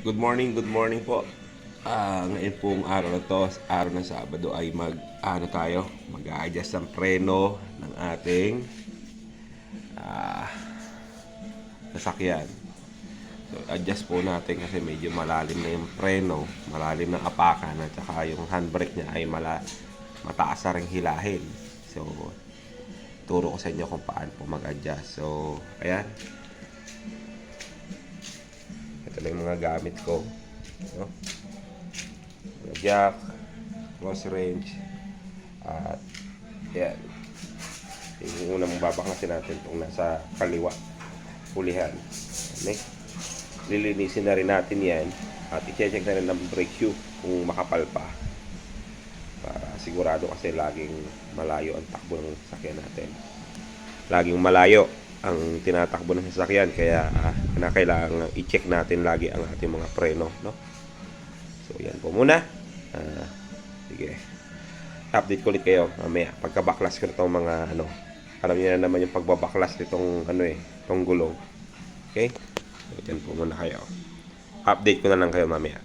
Good morning po. Ngayon pong araw na to, araw ng Sabado ay mag-a-adjust ng preno ng ating ah, sasakyan. So, adjust po natin kasi medyo malalim na yung preno, malalim na apakan at saka yung handbrake niya ay mataas na rin hilahin. So, turo ko sa inyo kung paano po mag-adjust. So, ayan. Ito lang yung mga gamit ko. No? Jack, close range, at yan. Yung unang babaklasin natin itong nasa kaliwa, pulihan. Okay? Lilinisin na rin natin yan at i-check na rin ng brake shoe kung makapal pa. Para sigurado kasi laging malayo ang takbo ng sasakyan natin. Laging malayo ang tinatakbo ng sasakyan kaya kailangan i-check natin lagi ang ating mga preno, no? So yan po muna. Sige. Update ko ulit kayo mamaya pagka-backlash ko itong mga alam niyo na naman yung pagbabaklas nitong itong gulong. Okay? So yan po muna kayo. Update ko na lang kayo mamaya.